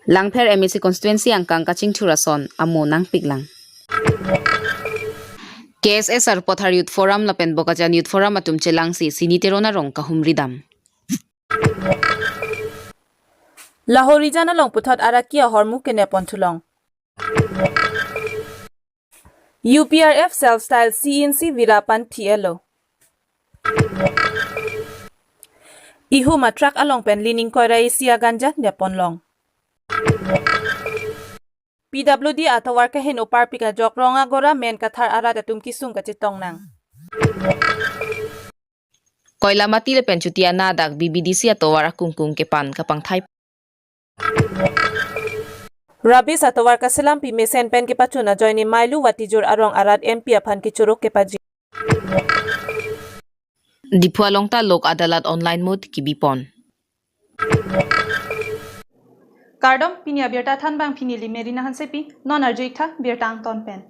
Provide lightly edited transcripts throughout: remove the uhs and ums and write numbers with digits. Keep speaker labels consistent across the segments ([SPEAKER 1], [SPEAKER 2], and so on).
[SPEAKER 1] Langpher MEC constituency angkang kaching thurason amo nang piglang. KSS Pothar Youth Forum lapen bokajan Youth Forum atum chelang si siniterona rong kahumridam.
[SPEAKER 2] Lahori jana long puthot arakia hormu kene pontulong. UPRF self-style CNC virapan TLO. Ihu matrak along pen lining korai sia ganja nepon long. PWD atawar kahin upar pika jok ronga gora men kathar arat atum kisung kachitong nang.
[SPEAKER 1] Koila mati le penchutia nadak BBDC atawar kungkung kepan kapangthai.
[SPEAKER 2] Rabis atawar kaselam pi mesen pen ke pachuna joini mailu watijur arong arat MP aphan ki churuk ke paji.
[SPEAKER 1] Dipualongta lok adalat online mode kibipon.
[SPEAKER 3] Kardom pini Abirta than bang pini limeri na hansepi non arjuitha Birta ton pen.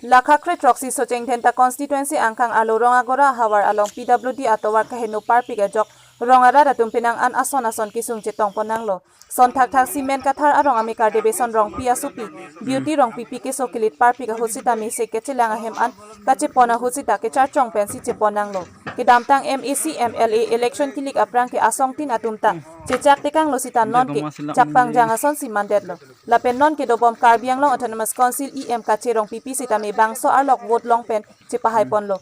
[SPEAKER 2] Lakhakre troxy socheng thenta constituency angkang alorong agora hawar along PWD atawar kaheno parpika jok rongara datum pinang an ason kisung chetong ponanglo son thak simen kathar arong amikar debeson rong pia supi beauty rong pipi ke sokilit parpika husita mi se kechelang hem an kache pona husita ke charchong pensi che ponanglo ke damtang MEC MLA election kilik aprang ke asong tin atumta chechak tekang lo sita non ke chakpang jangason si mandetlo lapen non ke dobom Karbi Anglong Autonomous Council EM kache rong pipi sita me bangso arlok vote long pen che pahai ponlo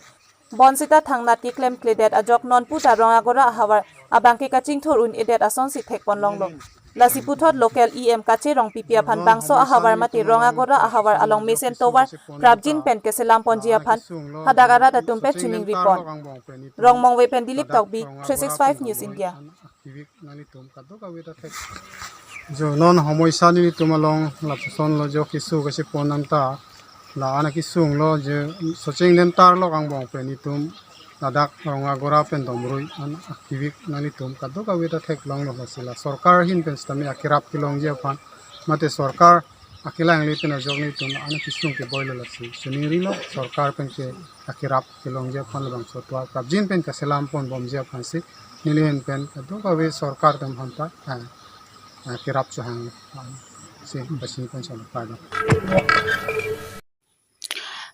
[SPEAKER 2] Bonsita thangnat ki claim kledet ajok non puta ronga gora hawar abangke kaching thor un edet ason si thekpon longlo lasi puthot local EM kache rong pipia phan bangso ahawar mati ronga gora ahawar along mesen towar prapjin pen ke selam ponji aphan hadagara da tumpe tuning report rong mongwe pen dilip tokbi 365 news India
[SPEAKER 4] jo non homoisa ni tumalong lapson lo jo kisu kasi ponanta la ana kisung lo je socheng den tar lo kang bong pe ni tum ladak ronga gora pen domrui an aktivik Nelitum kado ka weta thek long lo sila sarkar hin pen stami akirap kilong je phan mate sarkar akila ngli pen jog ni tum ana kisung ke boilo la si suniri lo sarkar pen ke akirap kilong je phan labang so twa prapjin pen ka selam pon bom je phan si nilihen pen kado ka we sarkar tam hanta akirap chang si basi pen chal pa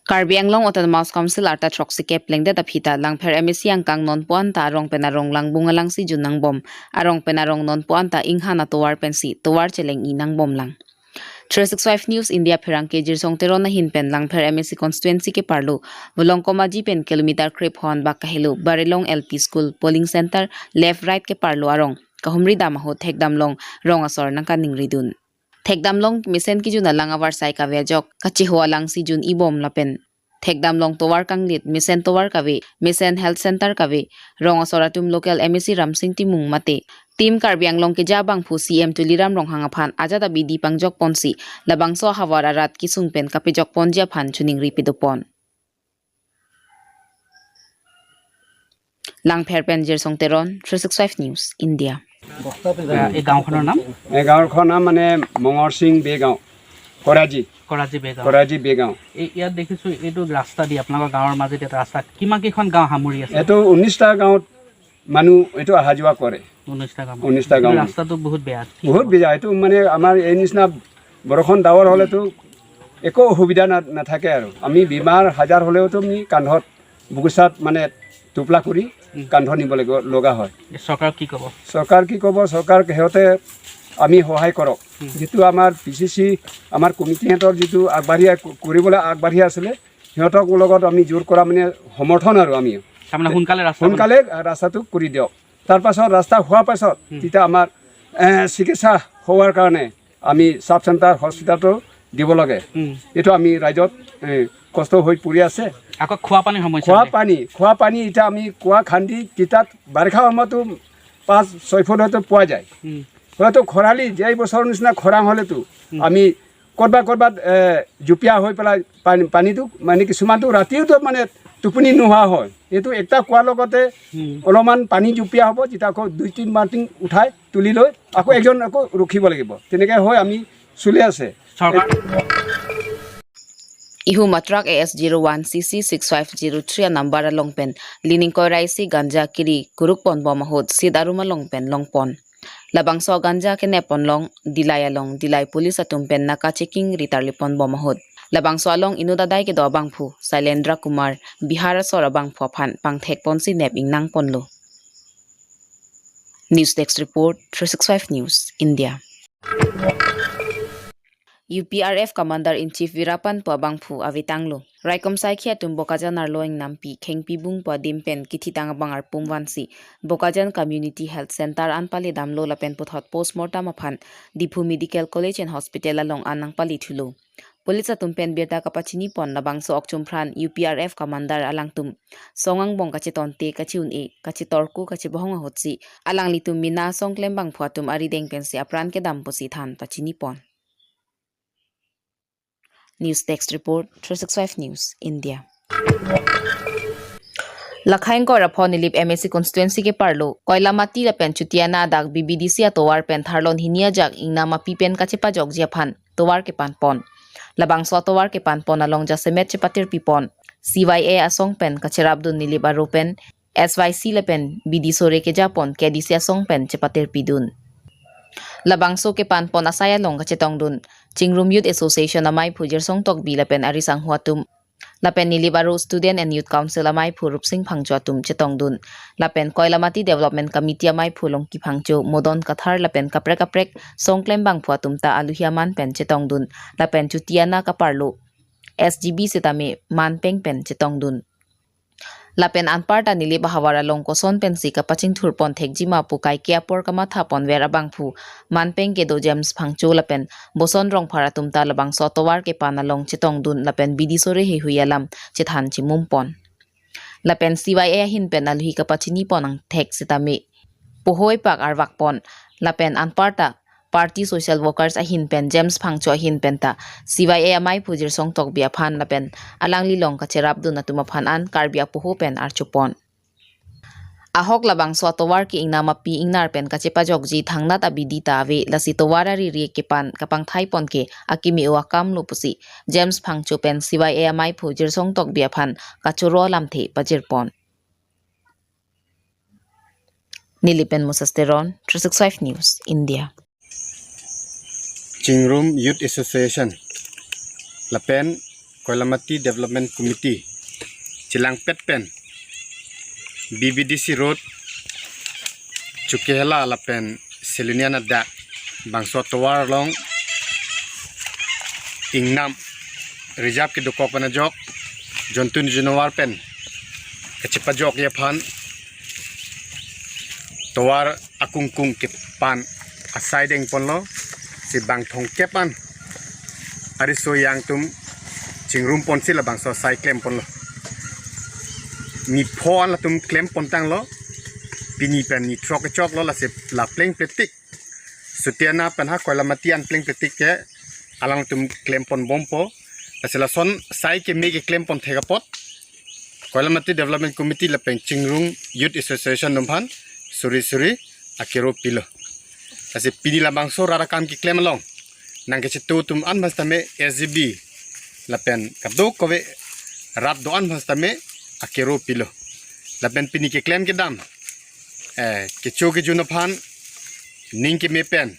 [SPEAKER 1] Karbi Anglong Autonomous Council arta troxy ke plengde da phita langpher MEC angkang non puan ta arong penarong langbung alang si junang bom arong penarong non puan ta inghana towar pensi towar cheleng inang bom lang 365 News India pherang ke jirsong teron na hin pen langpher MEC constituency ke parlo bolong komaji pen kilometer krep hon ba kahelu barelong LP school polling center left right ke parlo arong kahumri damaho thekdam long rong asor nang kaning ridun Thekdamlong misen ki juna langawar sai ka vejok kachi ho lang si jun ibom lapen Thekdamlong towar kanglit misen towar kawe misen health center kawe rong asoratum local MEC Ramsing timung mate Team Karbi Anglong ke jabang phu CM tuliram rong hangaphan ajada bidi pangjok ponsi labangso hawara rat kisung pen kapejok ponja phan chuning ripidopon Langpher pen jirsong teron 365 News India
[SPEAKER 5] এই গাঁওখনৰ নাম মানে মঙৰ সিং বেগাঁও কৰাজি বেগাঁও
[SPEAKER 6] ইয়াত দেখিছো এইটো ৰাস্তা দি আপোনালোকৰ গাঁৱৰ মাজত এটা ৰাস্তা কিমান কেইখন গাঁও সামৰি আছে
[SPEAKER 5] এইটো 19টা গাঁৱত মানুহ এইটো অহা যোৱা কৰে 19টা গাঁও
[SPEAKER 6] ৰাস্তাটো বহুত বেয়া
[SPEAKER 5] এইটো মানে আমাৰ এই নিচিনা বৰষুণ ডাৱৰ হ'লেতো একো অসুবিধা নাথাকে আৰু আমি বিমাৰ হাজাৰ হ'লেওতো আমি কান্ধত বুকুচাত মানে টুপলা কৰি কান্ধ নিব লগা হয়
[SPEAKER 6] চৰকাৰ কি ক'ব
[SPEAKER 5] চৰকাৰ সিহঁতে আমি সহায় কৰক যেটো আমাৰ পিচিচি আমাৰ কমিটিহঁতৰ যেটো কৰিবলৈ আগবাঢ়ি আছিলে সিহঁতক লগত আমি জোৰ কৰা মানে সমৰ্থন আৰু আমি সোনকালে ৰাস্তাটো কৰি দিয়ক তাৰ পাছত ৰাস্তা হোৱাৰ পাছত তেতিয়া আমাৰ চিকিৎসা হোৱাৰ কাৰণে আমি সাব চেণ্টাৰ হস্পিটালটো দিব লাগে এইটো আমি ৰাইজত কষ্ট হৈ পৰি আছে
[SPEAKER 6] আকৌ খোৱা
[SPEAKER 5] পানী এটা আমি কুয়া খান্দি কিতাত বাৰিষা সময়তো 5-6 ফুট হয়তো পোৱা যায় হয়তো খৰালি যে বছৰৰ নিচিনা খৰাং হ'লেতো আমি কৰবাত জুপিয়া হৈ পেলাই পানীটো মানে কিছুমানটো ৰাতিওতো মানে টোপনি নোহোৱা হয় এইটো একটা কুৱাৰ লগতে অলপমান পানী জুপিয়া হ'ব যেতিয়া আকৌ 2-3 বাল্টিং উঠাই তুলি লৈ আকৌ একজন আকৌ ৰখিব লাগিব তেনেকৈ হয় আমি চলি আছে
[SPEAKER 1] Ihu matrak AS01 CC 6503 number longpen lining koiraisi ganja kiri guruk pon bomahod sidaruma longpen longpon labangso ganja ke nepon long dilai along dilai police atum pen naka checking ritar lipon bomahut labangso along inudadai ke do bangphu Sailendra Kumar Bihar sora bangpho phan pangthek ponsi nep ingnang ponlo. News Desk Report 365 News India. UPRF Commander-in-Chief Virapan Pabangphu Avitanglo. Raikom Saikhia tum Bokajan Arloing Nampi Khengpi Bung Padimpen Kititang Bangar Pumwansi Bokajan Community Health Center Anpali Damlo Lapen Puthot Postmortem Aphan Diphu Medical College and Hospital along Anang Pali Thulo. Police atumpen Birta kapachini pon labangso okchumphran UPRF Commander alangtum songang bong kachitonte kachiun e kachitorku kachibohong hotsi alang litum mina songklem bang phuatum arideng pensi apran ke dam posi than pachini pon. News Desk Report 365 News India. Lakhain ko rapon nilip MSC constituency ke parlo koila mati la pen chutiana dak BBDC atowar pen tharlon hinia jak ingna ma pipen kachepa jogji aphan towar ke panpon labangso towar ke panpon along jasemet chepatir pipon CYA asong pen kacherabdun nilip aropen SYC lepen BD sore ke japon KDC asong pen chepatir pidun labangso ke panpon asaya long kachetong dun Chingrum Youth Association amai phujer song tok bi lapen arisang huatum lapen nilibaro Student and Youth Council amai phurup sing phangcho tum chetong dun lapen Koilamati Development Committee amai phulong ki phangcho modon kathar lapen kaprek songklem bang phuatum ta aluhiaman pen chetong dun lapen chutiana kaparlo SGB sitame manpeng pen chetong dun lapen anparta nilib hawara long koson pensi kapaching thurpon thekjima pu kaike apor kama thapon vera bangphu manpeng ke do James phangcho lapen boson rong pharatum ta labang sotowar ke panalong chitong dun lapen bidisore he huyalam chithan chimumpon lapen CYA hin pen alhi kapachini ponang thek sitame pohoi pak arwak pon lapen anparta Party Social Workers ahin pen James phangcho ahin penta CYA amai phujir song tok bia phan lapen alangli long kacherap dun atuma phan an Karbi apuho pen archupon ahok labangso towar ki ingna mapi ingnar pen kachepa jogji thangnat abidi ta ave lasi towara ri ke pan kapang thai pon ke akimi wakam lupusi James phangcho pen CYA amai phujir song tok bia phan kachuro alamthe pajir pon Nelitum Musasteron 365 News India.
[SPEAKER 4] Chingrum Youth Association Lapen Koilamati Development Committee Chilang Petpen BBDC Road Chukehela Lapen Seliniana Dak Bangso Towar Long Ingnam Rijab ke Dukok Panajok Jontun Junawar Pen Kachipajok Yaphan Towar Akungkung Kipan Asaideng Ponlo si bang thong kepan ariso yang tum chingrum pon sila bang so sai klem pon lo ni phon la tum klem pon tang lo pini pen ni trok chok lo la se la pleng pletik sutiana pen ha kola matian pleng pletik ke alang tum klem pon bompo la se la son sai ke me ke klem pon thega pot kola mati development committee la pen chingrum youth association numpan suri akero pilo Kasi pini labangso rarakam ki klem long nang ke chitu tum an bastame SGB lapen kadok kowe rat do an bastame akero pilo lapen pini ke klem ke dam ke choke juno phan ning ke mepen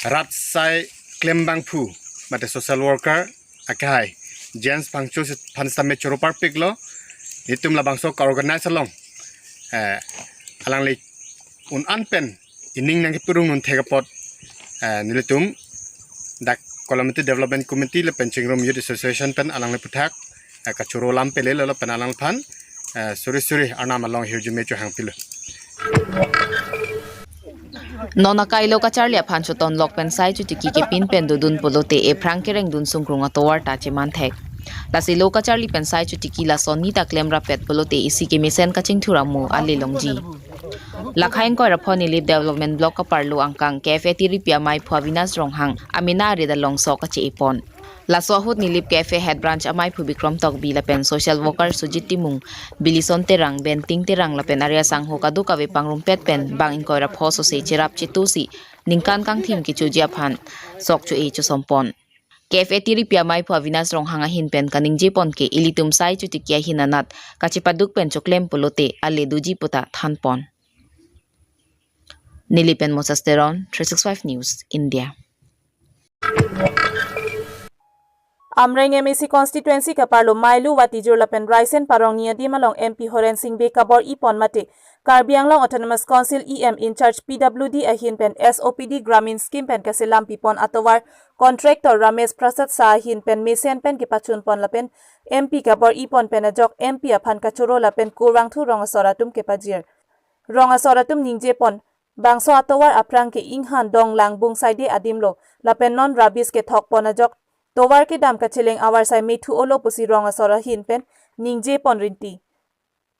[SPEAKER 4] rat sai klem bang phu mate social worker akai James pangcho phan stame choropar piklo nitum labangso ka organize long alang le un anpen ining nang purung nun thegapot Nelitum dak Kolamati Development Committee le Penchingrum Youth Association pen alang le puthak kachuro lam pele lo pen alang phan suri anam along hirjume chu hang pilo
[SPEAKER 1] Nona kailo kacharlia phancho ton lok pen sai chu tiki ke pin pen dudun polote e prangkereng dun sungrunga towar ta cheman thek lasi lo kacharli pen sai chu tiki la soni ta klemra pet polote isi ke misen kaching thuramu ale longji Lakhain ko raponi lip development block ka parlo angkang cafe tiripia mai phavinas ronghang amena reda longso ka che ipon laso hut nilip cafe head branch amai phubikrom tok bi lapen social worker sujit timung bilison terang benting terang lapen area sangho kadu ka we pangrum pet pen bang in ko rapho so se chirap chitusi ningkan kang thim ki chujia phan sok chu e chu sompon cafe tiripia mai phavinas ronghang hin pen kaning je pon ke ilitum sai chu tikia hinanat kachipaduk pen choklem polote ale duji puta thanpon Nelitum Mosasteron 365 News India.
[SPEAKER 2] Amreng MEC constituency ka parlo mailu wati jurlapen raisen parong niya di malong MP Horen Singh be kebor-e pon mate Karbi Anglong Autonomous Council EM in charge PWD ahin pen SOPD Gramin scheme pen kasilam pipon atowar contractor Ramesh Prasad Sahin pen mesen pen kipachun pon lapen MP kebor-e pon pen ajok MP aphan kachuro lapen kurang thu rong soratum kepajir rong soratum ningje pon bangso atowar aprang ke inghan dong lang bung saide adimlo lapen non rabis ke thok pon ajok Towar ke dam kacheleng awar sai methu olo pusi rong asora hin pen ningje pon rinti.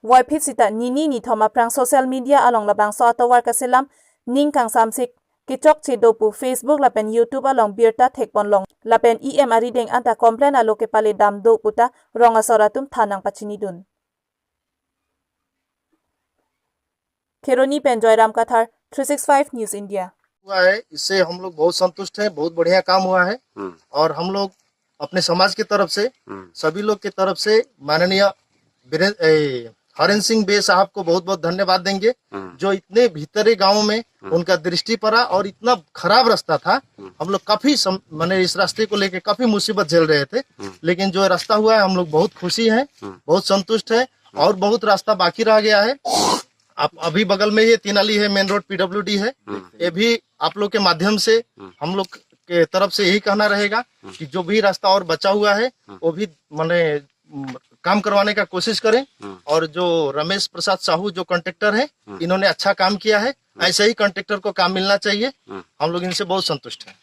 [SPEAKER 2] Waipit sita nini ni thoma prang social media along labang so towar kaselam ning kang samsik kichok che dopu Facebook lapen YouTube along Birta thek pon long lapen EM arideng anta complain alo ke pale dam do puta rong asora tum thanang pachini dun. Keroni pen Joyram Kathar 365 News India.
[SPEAKER 7] हुआ है इससे हम लोग बहुत संतुष्ट हैं बहुत बढ़िया काम हुआ है और हम लोग अपने समाज की तरफ से सभी लोग की तरफ से माननीय हरेन सिंह बे साहब को बहुत बहुत धन्यवाद देंगे जो इतने भीतरी गांव में उनका दृष्टि पड़ा और इतना खराब रास्ता था हम लोग काफी मैंने इस रास्ते को लेकर काफी मुसीबत झेल रहे थे लेकिन जो रास्ता हुआ है हम लोग बहुत खुशी हैं बहुत संतुष्ट है और बहुत रास्ता बाकी रह गया है आप अभी बगल में ये तीनाली है मेन रोड PWD है ये भी आप लोग के माध्यम से हम लोग के तरफ से यही कहना रहेगा कि जो भी रास्ता और बचा हुआ है वो भी माने काम करवाने का कोशिश करें और जो रमेश प्रसाद साहू जो कॉन्ट्रैक्टर है इन्होंने अच्छा काम किया है ऐसे ही कॉन्ट्रैक्टर को काम मिलना चाहिए हम लोग इनसे बहुत संतुष्ट हैं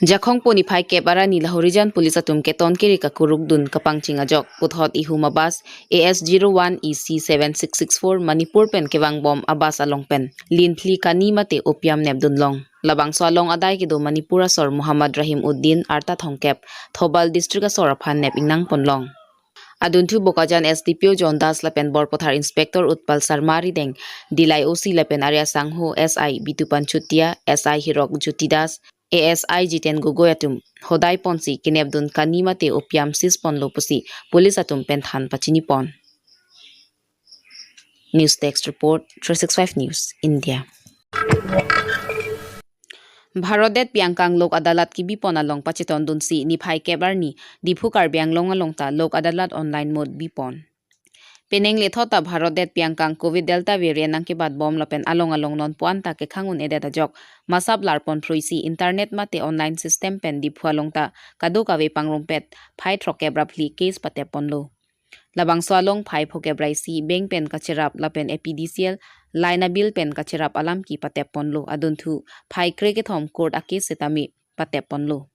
[SPEAKER 1] Jakhong poni phai ke barani lahorijan police atum ke ton kiri ka kuruk dun kapangching ajok puthot ihu mabas AS01 EC7664 Manipur pen kewang bom abas along pen linthli kani mate opiam nebdun long labangso along adai ke do Manipura sor Muhammad Rahim Uddin arta thongkep Thobal district asor aphan nep ingnang ponlong Aduntu Bokajan SDPO John Das lapen Borpothar Inspector Utpal Sarmari deng Dilai OC lapen Arya Sangho SI Bitupan Chutia SI Hirok Jutidas ASI Jiten Gogoyatum Hodai Ponsi Kinebdun Kanimate Opiam Sispon Lopusi Police Atum Penthan Pachinipon News Text Report 365 News India Bharodet Piangkang Lok Adalat ki bipon along Pachethang dunsi ni phai kebarni Dipu Karbi Anglong alongta Lok Adalat online mode bipon Peneng lethota Bharodet Piangkang COVID Delta variant ang kibad bom lapen along non puanta ke khangun edeta jok masab larpon proisi internet mate online system pen Dipu alongta kadu kawe pangrumpet phai trokebrapli case pateponlo labangso along phai phokebraisi bank pen kachirap lapen APDCL Laina bill pen kachirap alam ki pateponlo aduntu phai kreke thom court ake setami pateponlo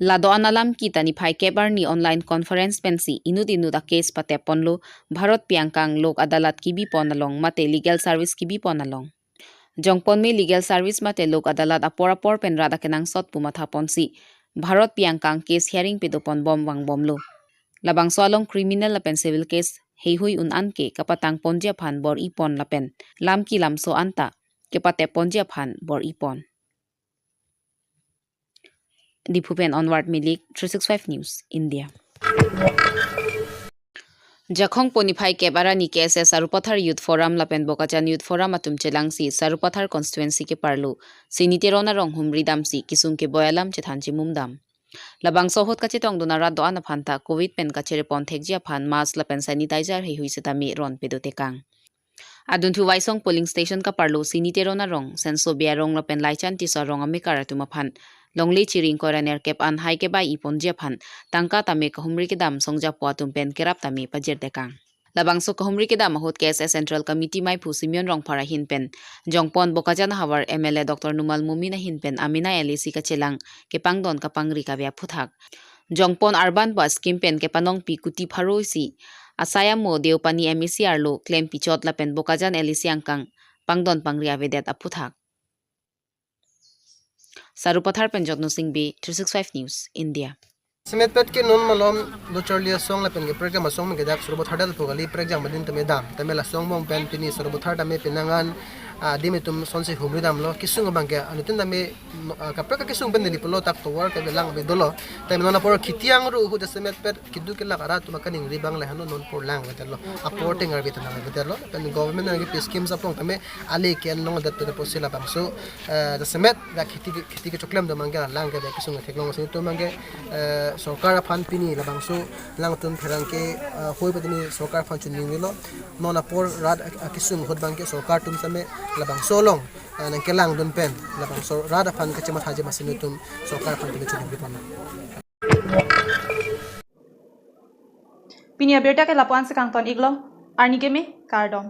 [SPEAKER 1] Lado analam kita ni phai kebarni online conference pensi inut case pateponlo Bharot Piangkang Lok Adalat ki bipon along mate legal service ki bipon along Jongpon me legal service mate Lok Adalat apor pen rada kenang sot pumatha ponsi Bharot Piangkang case hearing pedopon bom wang bomlo labangso along criminal lapen civil case heihui un anke kapatang ponji aphan bor-e pon lapen lamki lamso anta kepate ponji aphan bor-e pon Dipupen Onward Milik 365 News India Jakhong Ponifai Kebarani KSS Sarupathar Youth Forum Lapen Bokajan Youth Forum atum chelangsi Sarupathar constituency ke parlo siniterona rong humri damsi kisung ke boyalam chethanchi mumdam labang sohot kachetong donara doana phanta covid pen kachere pon thekjia phan mask lapen sanitizer he huisetami ron pedotekang Aduntu Waisong polling station ka parlo siniterona rong senso biarong lapen laichan tisa rong amikaratum aphan Longli chiring koraner kep an hai ke bai ipon japhan tangka tame kahumri ke dam songja puatum pen kerap tame pajer dekang labangso kahumri ke dam hot KSS Central Committee mai phusimion rong phara hin pen jongpon bokajan hawar MLA Dr Numal Mumina hin pen amena LC ka chelang ke pangdon ka pangri ka bya phuthak jongpon urban bus scheme pen ke panong pi kuti pharoisi asaya mo deupani MEC arlo claim pichot la pen bokajan LC angkang pangdon pangri avedet aphuthak Sarupathar Penjotno Singh B 365 News India
[SPEAKER 8] Semetpet ke non malom do charlia song la pen ke program song me gedak surubathar dal pogali program badin tame dam tame la song mong pen pini surubathar dame pinangan di metum sonse humri dam lo kisung bangke anutun dami kapra ka kisung ben polo tak towar ka belang be dolo tem nona por kitiang ru hu desemet per kidu ke la kara tu makaning ribang le hanu non por lang betelo aporting ar betana betelo pen government ngi pe schemes apong tame ali ken long dat pe posila bang so desemet da kiti ke choklem do mangga lang ke kisung theklong se to mangge sarkar aphan pini labangso lang tun pherang ke hoi badini sarkar aphan chuning lo nona por rad kisung hot bangke sarkar tum same labangso long nang kelang don pen labangso rad aphan ke chemat haje masin tum sarkar aphan pini chuning bipana
[SPEAKER 3] pini Abirta ke lapuan se kangton iglo arni ke me kardom